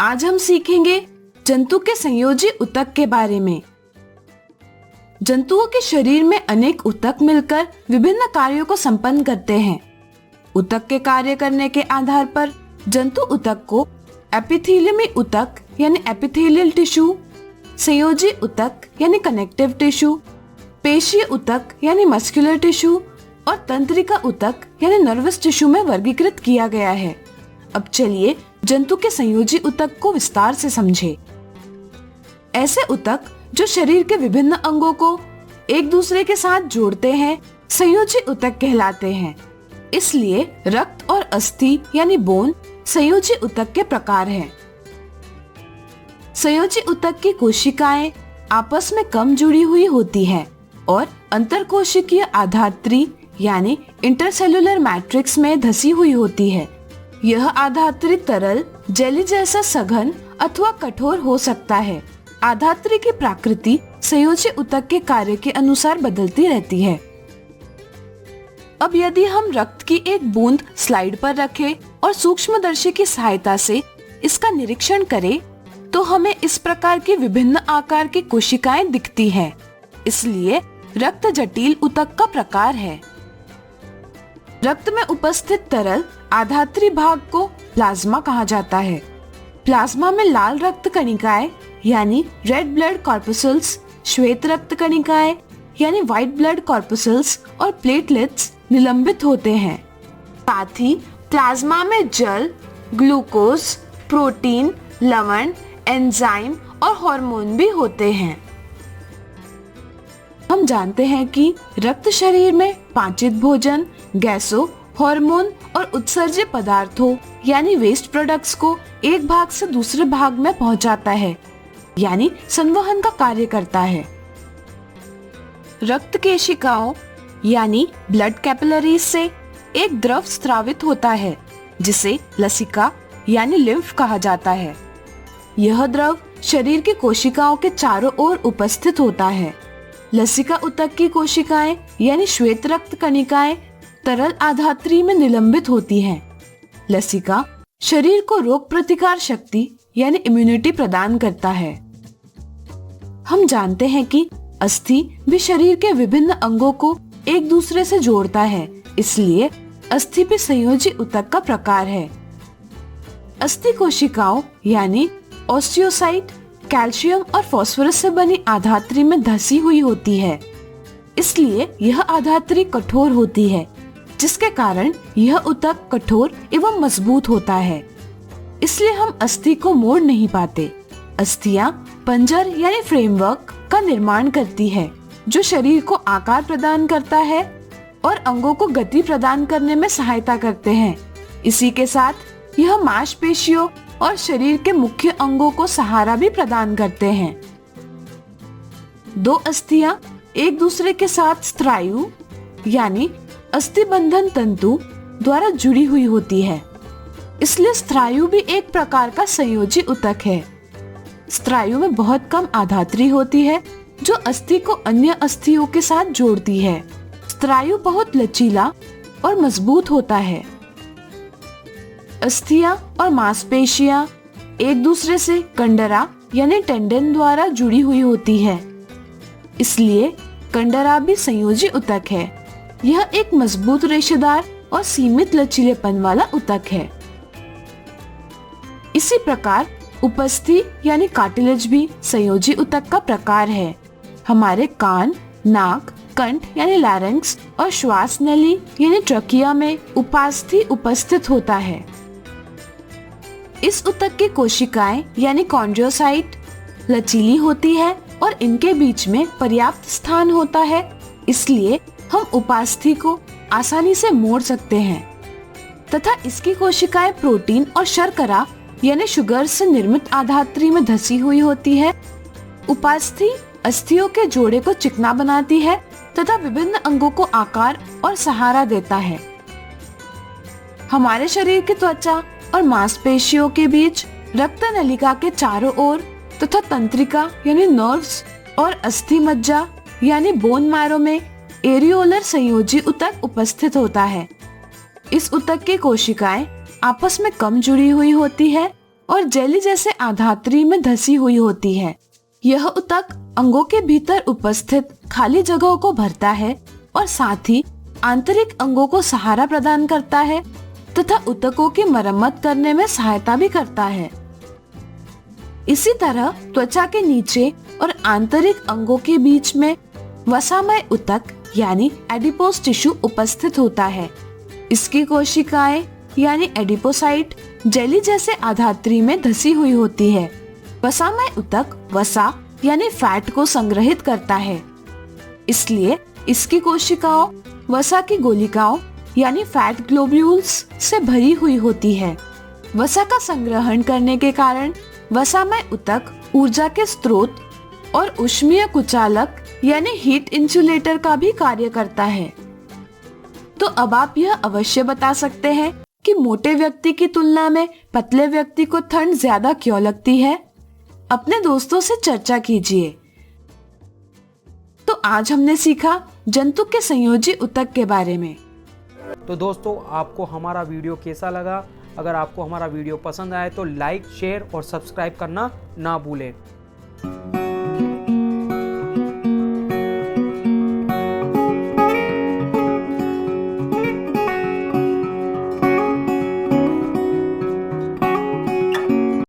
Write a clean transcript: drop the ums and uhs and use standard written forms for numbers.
आज हम सीखेंगे जंतु के संयोजी ऊतक के बारे में। जंतुओं के शरीर में अनेक ऊतक मिलकर विभिन्न कार्यों को संपन्न करते हैं। ऊतक के कार्य करने के आधार पर जंतु ऊतक को एपिथेलियमी ऊतक यानी एपिथेलियल टिश्यू, संयोजी ऊतक यानी कनेक्टिव टिश्यू, पेशीय ऊतक यानी मस्कुलर टिश्यू और तंत्रिका ऊतक यानी नर्वस टिश्यू में वर्गीकृत किया गया है। अब चलिए जंतु के संयोजी ऊतक को विस्तार से समझें। ऐसे ऊतक जो शरीर के विभिन्न अंगों को एक दूसरे के साथ जोड़ते हैं संयोजी ऊतक कहलाते हैं। इसलिए रक्त और अस्थि यानी बोन संयोजी ऊतक के प्रकार हैं। संयोजी ऊतक की कोशिकाएं आपस में कम जुड़ी हुई होती हैं और अंतरकोशिकीय आधात्री यानी इंटरसेल्युलर मैट्रिक्स में धसी हुई होती है। यह आधात्री तरल, जेली जैसा सघन अथवा कठोर हो सकता है। आधात्री की प्रकृति संयोजी ऊतक के कार्य के अनुसार बदलती रहती है। अब यदि हम रक्त की एक बूंद स्लाइड पर रखें और सूक्ष्मदर्शी की सहायता से इसका निरीक्षण करें तो हमें इस प्रकार की विभिन्न आकार की कोशिकाएं दिखती हैं। इसलिए रक्त जटिल ऊतक का प्रकार है। रक्त में उपस्थित तरल आधात्री भाग को प्लाज्मा कहा जाता है। प्लाज्मा में लाल रक्त कणिकाएं यानी रेड ब्लड कॉर्पस्कल्स, श्वेत रक्त कणिकाएं यानी व्हाइट ब्लड कॉर्पस्कल्स और प्लेटलेट्स निलंबित होते हैं। साथ ही प्लाज्मा में जल, ग्लूकोज, प्रोटीन, लवण, एंजाइम और हार्मोन भी होते हैं। हम जानते हैं कि रक्त शरीर में पाचित भोजन, गैसों, हार्मोन और उत्सर्जित पदार्थों यानी वेस्ट प्रोडक्ट्स को एक भाग से दूसरे भाग में पहुंचाता है, यानी संवहन का कार्य करता है। रक्त केशिकाओं यानी ब्लड कैपिलरीज से एक द्रव स्रावित होता है जिसे लसिका यानी लिम्फ कहा जाता है। यह द्रव शरीर की कोशिकाओं के चारों ओर उपस्थित होता है। लसिका ऊतक की कोशिकाएं यानी श्वेत रक्त कणिकाएं तरल आधात्री में निलंबित होती हैं। लसिका शरीर को रोग प्रतिकार शक्ति यानी इम्यूनिटी प्रदान करता है। हम जानते हैं कि अस्थि भी शरीर के विभिन्न अंगों को एक दूसरे से जोड़ता है, इसलिए अस्थि भी संयोजी ऊतक का प्रकार है। अस्थि कोशिकाओं यानी ऑस्टियोसाइट कैल्शियम और फास्फोरस से बनी आधात्री में धसी हुई होती है। इसलिए यह आधात्री कठोर होती है, जिसके कारण यह ऊतक कठोर एवं मजबूत होता है। इसलिए हम अस्थि को मोड़ नहीं पाते। अस्थियां पंजर यानी फ्रेमवर्क का निर्माण करती है जो शरीर को आकार प्रदान करता है और अंगों को गति प्रदान करने में सहायता करते हैं। इसी के साथ यह मांसपेशियों और शरीर के मुख्य अंगों को सहारा भी प्रदान करते हैं। दो अस्थियां एक दूसरे के साथ स्नायु यानी अस्थिबंधन तंतु द्वारा जुड़ी हुई होती है। इसलिए स्नायु भी एक प्रकार का संयोजी ऊतक है। स्नायु में बहुत कम आधात्री होती है जो अस्थि को अन्य अस्थियों के साथ जोड़ती है। स्नायु बहुत लचीला और मजबूत होता है। अस्थियां और मांसपेशियां एक दूसरे से कंडरा यानी टेंडन द्वारा जुड़ी हुई होती है। इसलिए कंडरा भी संयोजी ऊतक है। यह एक मजबूत रेशेदार और सीमित लचीलेपन वाला ऊतक है। इसी प्रकार उपस्थि यानी कार्टिलेज भी संयोजी ऊतक का प्रकार है। हमारे कान, नाक, कंठ यानी लैरिंक्स और श्वास नली यानी ट्रकिया में उपास्थि उपस्थित होता है। इस ऊतक की कोशिकाएं यानी कॉन्ड्रोसाइट लचीली होती है और इनके बीच में पर्याप्त स्थान होता है। इसलिए हम उपास्थि को आसानी से मोड़ सकते हैं तथा इसकी कोशिकाएं प्रोटीन और शर्करा यानी शुगर से निर्मित आधात्री में धसी हुई होती है। उपास्थि अस्थियों के जोड़े को चिकना बनाती है तथा विभिन्न अंगों को आकार और सहारा देता है। हमारे शरीर की त्वचा और मांसपेशियों के बीच रक्त नलिका के चारों ओर तथा तंत्रिका यानी नर्व्स और अस्थि मज्जा यानी बोन मैरो में एरियोलर संयोजी ऊतक उपस्थित होता है। इस ऊतक की कोशिकाएं आपस में कम जुड़ी हुई होती है और जेली जैसे आधात्री में धसी हुई होती है। यह ऊतक अंगों के भीतर उपस्थित खाली जगहों को भरता है और साथ ही आंतरिक अंगों को सहारा प्रदान करता है तथा ऊतकों की मरम्मत करने में सहायता भी करता है। इसी तरह त्वचा के नीचे और आंतरिक अंगों के बीच में वसामय ऊतक यानी एडिपोज टिश्यू उपस्थित होता है। इसकी कोशिकाएं यानी एडिपोसाइट जेली जैसे आधात्री में धसी हुई होती है। वसामय ऊतक वसा यानी फैट को संग्रहित करता है, इसलिए इसकी कोशिकाओं वसा की गोलिकाओं यानी फैट ग्लोब्यूल्स से भरी हुई होती है। वसा का संग्रहण करने के कारण वसामय ऊतक ऊर्जा के स्रोत और ऊष्मीय कुचालक यानी हीट इंसुलेटर का भी कार्य करता है। तो अब आप यह अवश्य बता सकते हैं कि मोटे व्यक्ति की तुलना में पतले व्यक्ति को ठंड ज्यादा क्यों लगती है? अपने दोस्तों से चर्चा कीजिए। तो आज हमने सीखा जंतु के संयोजी ऊतक के बारे में। तो दोस्तों, आपको हमारा वीडियो कैसा लगा? अगर आपको हमारा वीडियो पसंद आए तो लाइक, शेयर और सब्सक्राइब करना ना भूलें।